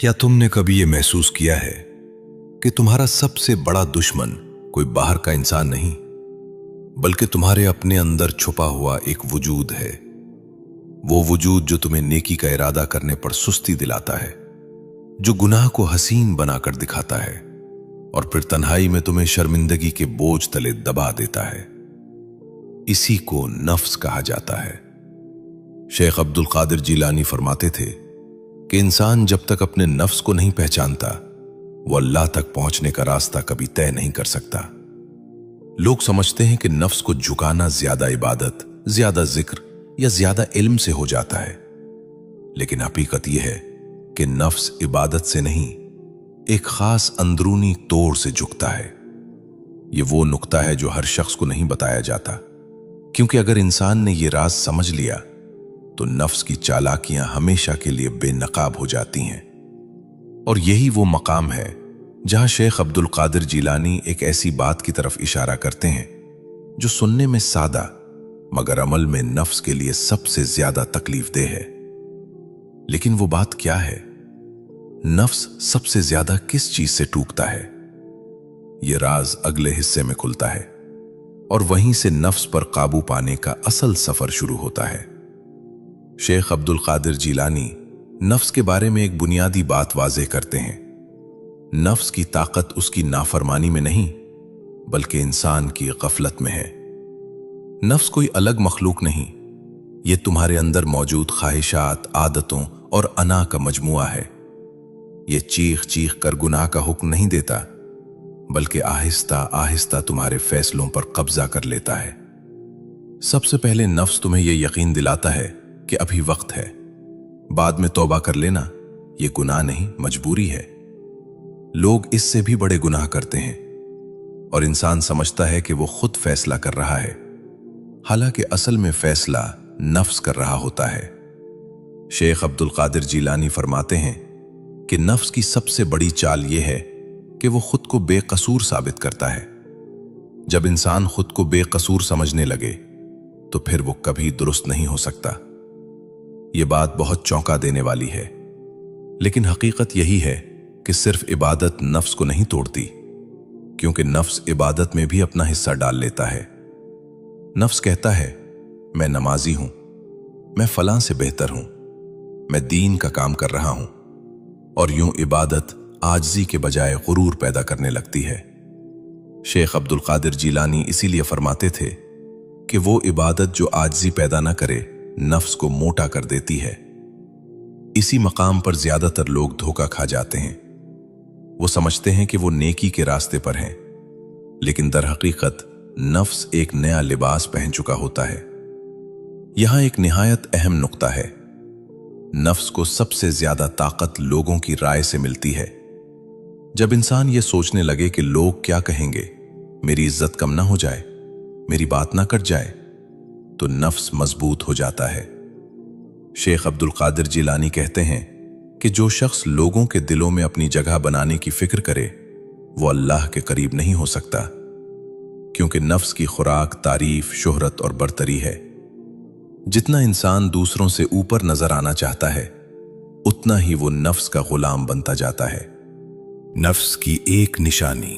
क्या तुमने कभी ये महसूस किया है कि तुम्हारा सबसे बड़ा दुश्मन कोई बाहर का इंसान नहीं, बल्कि तुम्हारे अपने अंदर छुपा हुआ एक वजूद है। वो वजूद जो तुम्हें नेकी का इरादा करने पर सुस्ती दिलाता है, जो गुनाह को हसीन बनाकर दिखाता है और फिर तन्हाई में तुम्हें शर्मिंदगी के बोझ तले दबा देता है। इसी को नफ्स कहा जाता है। शेख अब्दुल कादिर जिलानी फरमाते थे कि इंसान जब तक अपने नफ्स को नहीं पहचानता, वो अल्लाह तक पहुंचने का रास्ता कभी तय नहीं कर सकता। लोग समझते हैं कि नफ्स को झुकाना ज्यादा इबादत, ज्यादा जिक्र या ज्यादा इल्म से हो जाता है, लेकिन हकीकत यह है कि नफ्स इबादत से नहीं, एक खास अंदरूनी तोड़ से झुकता है। यह वो नुक्ता है जो हर शख्स को नहीं बताया जाता, क्योंकि अगर इंसान ने यह राज समझ लिया तो नफ्स की चालाकियां हमेशा के लिए बेनकाब हो जाती हैं। और यही वो मकाम है जहां शेख अब्दुल कादिर जिलानी एक ऐसी बात की तरफ इशारा करते हैं जो सुनने में सादा मगर अमल में नफ्स के लिए सबसे ज्यादा तकलीफदेह है। लेकिन वो बात क्या है? नफ्स सबसे ज्यादा किस चीज से टूकता है? ये राज अगले हिस्से में खुलता है और वहीं से नफ्स पर काबू पाने का असल सफर शुरू होता है। शेख अब्दुल कादिर जिलानी नफ्स के बारे में एक बुनियादी बात वाज़ेह करते हैं। नफ्स की ताकत उसकी नाफरमानी में नहीं, बल्कि इंसान की गफलत में है। नफ्स कोई अलग मखलूक नहीं, ये तुम्हारे अंदर मौजूद ख्वाहिशात, आदतों और अना का मजमुआ है। ये चीख चीख कर गुनाह का हुक्म नहीं देता, बल्कि आहिस्ता आहिस्ता तुम्हारे फैसलों पर कब्जा कर लेता है। सबसे पहले नफ्स तुम्हें यह यकीन दिलाता है कि अभी वक्त है, बाद में तौबा कर लेना। यह गुनाह नहीं, मजबूरी है। लोग इससे भी बड़े गुनाह करते हैं और इंसान समझता है कि वो खुद फैसला कर रहा है, हालांकि असल में फैसला नफ्स कर रहा होता है। शेख अब्दुल कादिर जिलानी फरमाते हैं कि नफ्स की सबसे बड़ी चाल यह है कि वो खुद को बेकसूर साबित करता है। जब इंसान खुद को बेकसूर समझने लगे तो फिर वो कभी दुरुस्त नहीं हो सकता। ये बात बहुत चौंका देने वाली है, लेकिन हकीकत यही है कि सिर्फ इबादत नफ्स को नहीं तोड़ती, क्योंकि नफ्स इबादत में भी अपना हिस्सा डाल लेता है। नफ्स कहता है, मैं नमाजी हूं, मैं फलां से बेहतर हूं, मैं दीन का काम कर रहा हूं, और यूं इबादत आजिज़ी के बजाय गुरूर पैदा करने लगती है। शेख अब्दुल कादिर जिलानी इसीलिए फरमाते थे कि वो इबादत जो आजिज़ी पैदा ना करे, नफ्स को मोटा कर देती है। इसी मकाम पर ज्यादातर लोग धोखा खा जाते हैं। वो समझते हैं कि वो नेकी के रास्ते पर हैं, लेकिन दर हकीकत नफ्स एक नया लिबास पहन चुका होता है। यहां एक निहायत अहम नुक्ता है। नफ्स को सबसे ज्यादा ताकत लोगों की राय से मिलती है। जब इंसान ये सोचने लगे कि लोग क्या कहेंगे, मेरी इज्जत कम ना हो जाए, मेरी बात ना कट जाए, तो नफ्स मजबूत हो जाता है। शेख अब्दुल कादिर जिलानी कहते हैं कि जो शख्स लोगों के दिलों में अपनी जगह बनाने की फिक्र करे, वो अल्लाह के करीब नहीं हो सकता, क्योंकि नफ्स की खुराक तारीफ, शोहरत और बरतरी है। जितना इंसान दूसरों से ऊपर नजर आना चाहता है, उतना ही वो नफ्स का गुलाम बनता जाता है। नफ्स की एक निशानी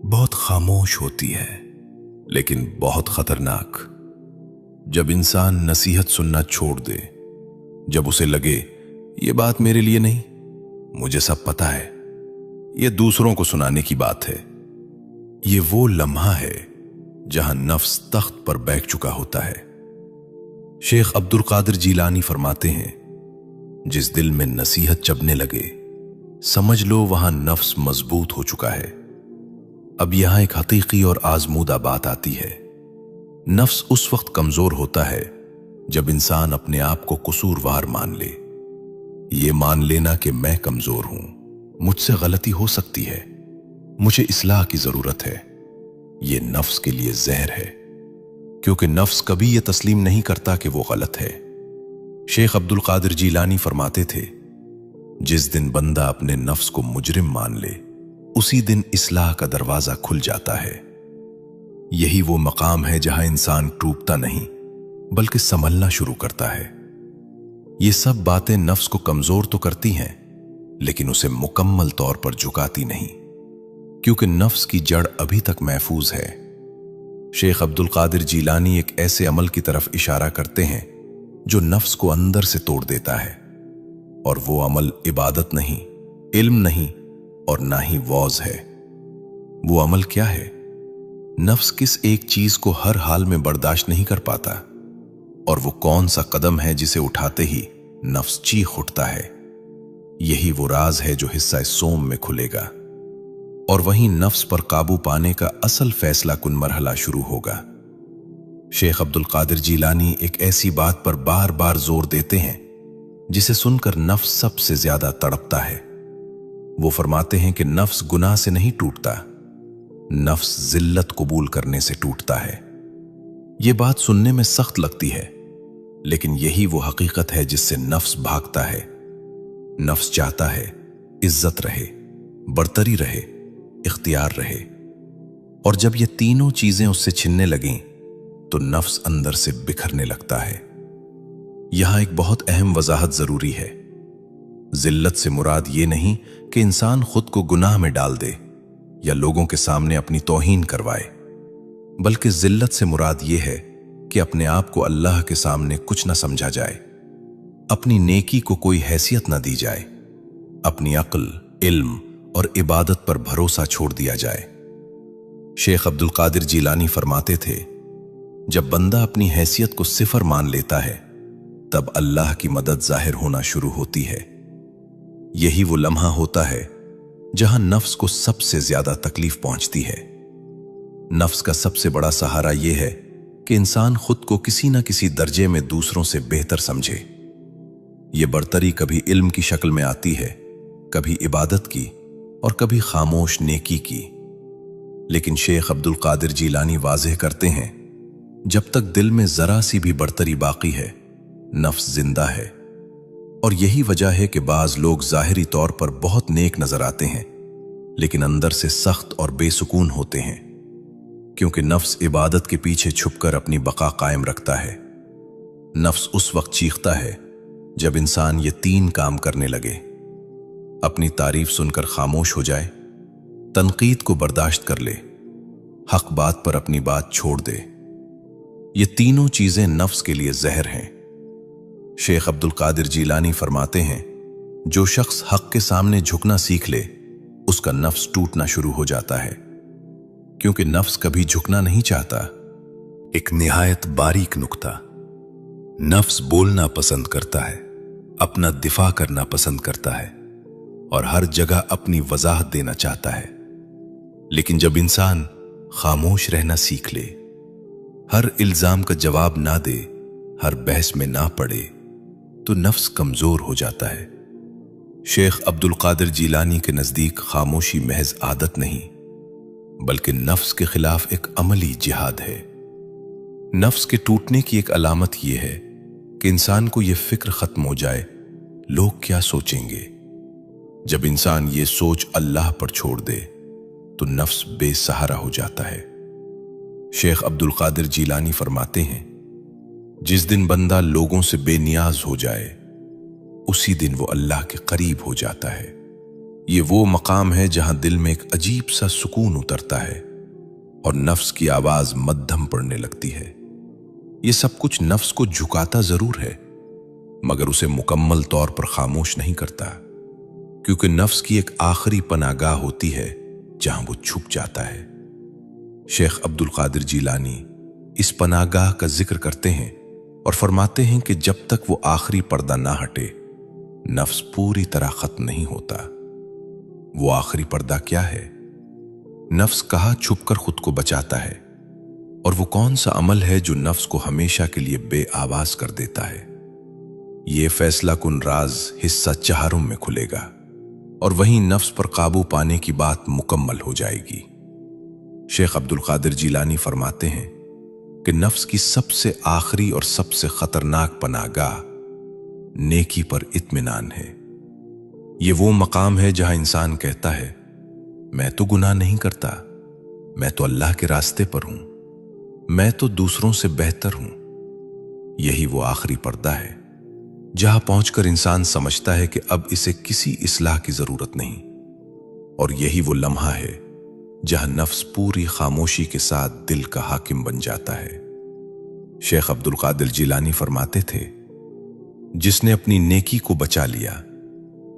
बहुत खामोश होती है, लेकिन बहुत खतरनाक। जब इंसान नसीहत सुनना छोड़ दे, जब उसे लगे ये बात मेरे लिए नहीं, मुझे सब पता है, ये दूसरों को सुनाने की बात है, ये वो लम्हा है जहां नफ्स तख्त पर बैठ चुका होता है। शेख अब्दुल कादिर जिलानी फरमाते हैं, जिस दिल में नसीहत चबने लगे, समझ लो वहां नफ्स मजबूत हो चुका है। अब यहां एक हकीकी और आजमूदा बात आती है। नफ्स उस वक्त कमजोर होता है जब इंसान अपने आप को कसूरवार मान ले। ये मान लेना कि मैं कमजोर हूं, मुझसे गलती हो सकती है, मुझे इस्लाह की जरूरत है, ये नफ्स के लिए जहर है, क्योंकि नफ्स कभी ये तस्लीम नहीं करता कि वो गलत है। शेख अब्दुल कादिर जिलानी फरमाते थे, जिस दिन बंदा अपने नफ्स को मुजरिम मान ले, उसी दिन इस्लाह का दरवाजा खुल जाता है। यही वो मकाम है जहां इंसान टूटता नहीं, बल्कि संभलना शुरू करता है। ये सब बातें नफ्स को कमजोर तो करती हैं, लेकिन उसे मुकम्मल तौर पर झुकाती नहीं, क्योंकि नफ्स की जड़ अभी तक महफूज है। शेख अब्दुल कादिर जीलानी एक ऐसे अमल की तरफ इशारा करते हैं जो नफ्स को अंदर से तोड़ देता है, और वो अमल इबादत नहीं, इल्म नहीं और ना ही वौज है। वो अमल क्या है? नफ्स किस एक चीज को हर हाल में बर्दाश्त नहीं कर पाता, और वो कौन सा कदम है जिसे उठाते ही नफ्स चीख उठता है? यही वो राज है जो हिस्सा सोम में खुलेगा, और वहीं नफ्स पर काबू पाने का असल फैसला कुन मरहला शुरू होगा। शेख अब्दुल कादिर जीलानी एक ऐसी बात पर बार बार जोर देते हैं जिसे सुनकर नफ्स सबसे ज्यादा तड़पता है। वो फरमाते हैं कि नफ्स गुनाह से नहीं टूटता, नफ्स जिल्लत कबूल करने से टूटता है। ये बात सुनने में सख्त लगती है, लेकिन यही वो हकीकत है जिससे नफ्स भागता है। नफ्स चाहता है इज्जत रहे, बरतरी रहे, इख्तियार रहे, और जब ये तीनों चीजें उससे छिनने लगें तो नफ्स अंदर से बिखरने लगता है। यहां एक बहुत अहम वजाहत जरूरी है। जिल्लत से मुराद ये नहीं कि इंसान खुद को गुनाह में डाल दे या लोगों के सामने अपनी तौहीन करवाए, बल्कि जिल्लत से मुराद ये है कि अपने आप को अल्लाह के सामने कुछ न समझा जाए, अपनी नेकी को कोई हैसियत न दी जाए, अपनी अक्ल, इल्म और इबादत पर भरोसा छोड़ दिया जाए। शेख अब्दुल कादिर जीलानी फरमाते थे, जब बंदा अपनी हैसियत को सिफर मान लेता है तब अल्लाह की मदद जाहिर होना शुरू होती है। यही वो लम्हा होता है जहां नफ्स को सबसे ज्यादा तकलीफ पहुंचती है। नफ्स का सबसे बड़ा सहारा यह है कि इंसान खुद को किसी न किसी दर्जे में दूसरों से बेहतर समझे। यह बरतरी कभी इल्म की शक्ल में आती है, कभी इबादत की और कभी खामोश नेकी की। लेकिन शेख अब्दुल कादिर जीलानी वाज़ेह करते हैं, जब तक दिल में जरा सी भी बरतरी बाकी है, नफ्स जिंदा है। और यही वजह है कि बाज लोग जाहिरी तौर पर बहुत नेक नजर आते हैं, लेकिन अंदर से सख्त और बेसुकून होते हैं, क्योंकि नफ्स इबादत के पीछे छुपकर अपनी बका कायम रखता है। नफ्स उस वक्त चीखता है जब इंसान ये तीन काम करने लगे: अपनी तारीफ सुनकर खामोश हो जाए, तनकीद को बर्दाश्त कर ले, हक बात पर अपनी बात छोड़ दे। ये तीनों चीजें नफ्स के लिए जहर हैं। शेख अब्दुल कादिर जीलानी फरमाते हैं, जो शख्स हक के सामने झुकना सीख ले उसका नफ्स टूटना शुरू हो जाता है, क्योंकि नफ्स कभी झुकना नहीं चाहता। एक निहायत बारीक नुक्ता, नफ्स बोलना पसंद करता है, अपना दिफा करना पसंद करता है और हर जगह अपनी वजाहत देना चाहता है। लेकिन जब इंसान खामोश रहना सीख ले, हर इल्जाम का जवाब ना दे, हर बहस में ना पड़े, तो नफ्स कमजोर हो जाता है। शेख अब्दुल कादिर जीलानी के नजदीक खामोशी महज आदत नहीं, बल्कि नफ्स के खिलाफ एक अमली जिहाद है। नफ्स के टूटने की एक अलामत यह है कि इंसान को यह फिक्र खत्म हो जाए, लोग क्या सोचेंगे। जब इंसान ये सोच अल्लाह पर छोड़ दे तो नफ्स बेसहारा हो जाता है। शेख अब्दुल कादिर जीलानी फरमाते हैं, जिस दिन बंदा लोगों से बेनियाज हो जाए उसी दिन वो अल्लाह के करीब हो जाता है। ये वो मकाम है जहां दिल में एक अजीब सा सुकून उतरता है और नफ्स की आवाज मध्यम पड़ने लगती है। ये सब कुछ नफ्स को झुकाता जरूर है, मगर उसे मुकम्मल तौर पर खामोश नहीं करता, क्योंकि नफ्स की एक आखिरी पनागाह होती है जहां वो छुप जाता है। शेख अब्दुल कादिर जीलानी इस पनागाह का जिक्र करते हैं और फरमाते हैं कि जब तक वो आखिरी पर्दा ना हटे, नफ्स पूरी तरह खत्म नहीं होता। वो आखिरी पर्दा क्या है? नफ्स कहाँ छुपकर खुद को बचाता है, और वो कौन सा अमल है जो नफ्स को हमेशा के लिए बेआवाज कर देता है? ये फैसला कुन राज हिस्सा चहारों में खुलेगा और वहीं नफ्स पर काबू पाने की बात मुकम्मल हो जाएगी। शेख अब्दुल कादिर जीलानी फरमाते हैं कि नफ्स की सबसे आखिरी और सबसे खतरनाक पनागाह नेकी पर इत्मीनान है। ये वो मकाम है जहां इंसान कहता है, मैं तो गुनाह नहीं करता, मैं तो अल्लाह के रास्ते पर हूं, मैं तो दूसरों से बेहतर हूं। यही वो आखिरी पर्दा है जहां पहुंचकर इंसान समझता है कि अब इसे किसी इस्लाह की जरूरत नहीं। और यही वो लम्हा है जहां नफ्स पूरी खामोशी के साथ दिल का हाकिम बन जाता है। शेख अब्दुल कादिर जिलानी फरमाते थे, जिसने अपनी नेकी को बचा लिया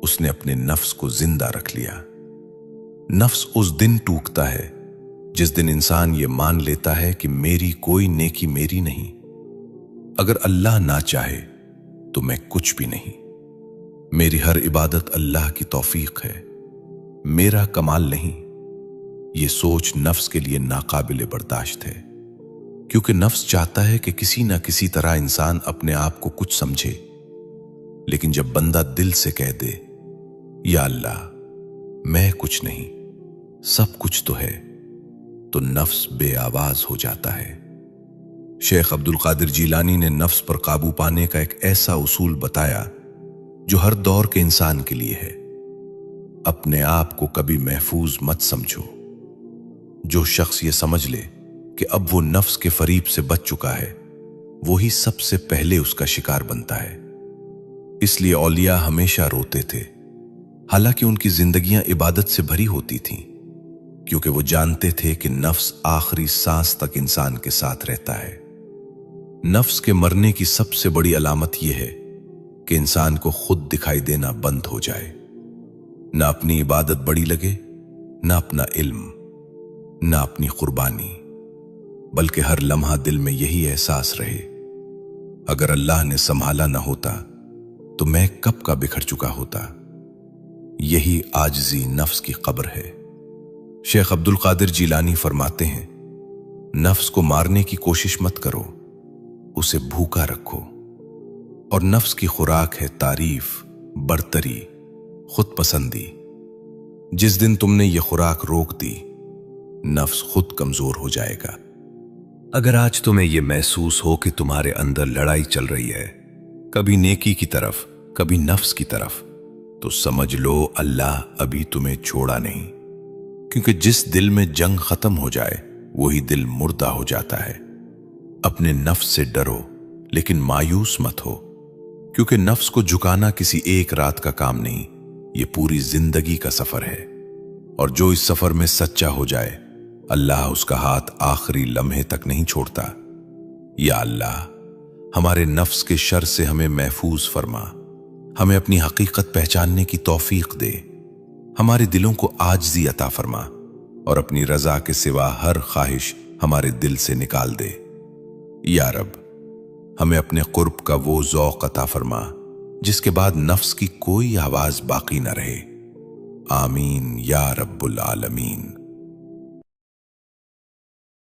उसने अपने नफ्स को जिंदा रख लिया। नफ्स उस दिन टूटता है जिस दिन इंसान ये मान लेता है कि मेरी कोई नेकी मेरी नहीं, अगर अल्लाह ना चाहे तो मैं कुछ भी नहीं, मेरी हर इबादत अल्लाह की तौफीक है, मेरा कमाल नहीं। ये सोच नफ्स के लिए नाकाबिले बर्दाश्त है, क्योंकि नफ्स चाहता है कि किसी ना किसी तरह इंसान अपने आप को कुछ समझे। लेकिन जब बंदा दिल से कह दे, या अल्लाह मैं कुछ नहीं सब कुछ तो है, तो नफ्स बेआवाज हो जाता है। शेख अब्दुल कादिर जिलानी ने नफ्स पर काबू पाने का एक ऐसा उसूल बताया जो हर दौर के इंसान के लिए है। अपने आप को कभी महफूज मत समझो। जो शख्स ये समझ ले कि अब वो नफ्स के फरीब से बच चुका है, वो ही सबसे पहले उसका शिकार बनता है। इसलिए औलिया हमेशा रोते थे, हालांकि उनकी जिंदगियां इबादत से भरी होती थीं, क्योंकि वो जानते थे कि नफ्स आखिरी सांस तक इंसान के साथ रहता है। नफ्स के मरने की सबसे बड़ी अलामत यह है कि इंसान को खुद दिखाई देना बंद हो जाए। ना अपनी इबादत बड़ी लगे, ना अपना इल्म, ना अपनी कुर्बानी, बल्कि हर लम्हा दिल में यही एहसास रहे, अगर अल्लाह ने संभाला ना होता तो मैं कब का बिखर चुका होता। यही आजिज़ी नफ्स की कब्र है। शेख अब्दुल कादिर जिलानी फरमाते हैं, नफ्स को मारने की कोशिश मत करो, उसे भूखा रखो। और नफ्स की खुराक है तारीफ, बरतरी, खुद पसंदी। जिस दिन तुमने ये खुराक रोक दी, नफ्स खुद कमजोर हो जाएगा। अगर आज तुम्हें यह महसूस हो कि तुम्हारे अंदर लड़ाई चल रही है, कभी नेकी की तरफ, कभी नफ्स की तरफ, तो समझ लो अल्लाह अभी तुम्हें छोड़ा नहीं। क्योंकि जिस दिल में जंग खत्म हो जाए वही दिल मुर्दा हो जाता है। अपने नफ्स से डरो, लेकिन मायूस मत हो, क्योंकि नफ्स को झुकाना किसी एक रात का काम नहीं, ये पूरी जिंदगी का सफर है। और जो इस सफर में सच्चा हो जाए, अल्लाह उसका हाथ आखिरी लम्हे तक नहीं छोड़ता। या अल्लाह हमारे नफ्स के शर से हमें महफूज फरमा, हमें अपनी हकीकत पहचानने की तौफीक दे, हमारे दिलों को आजिज़ी अता फरमा और अपनी रजा के सिवा हर ख्वाहिश हमारे दिल से निकाल दे। या रब हमें अपने कुर्ब का वो ज़ौक़ अता फरमा जिसके बाद नफ्स की कोई आवाज बाकी न रहे। आमीन या रब्बुल आलमीन।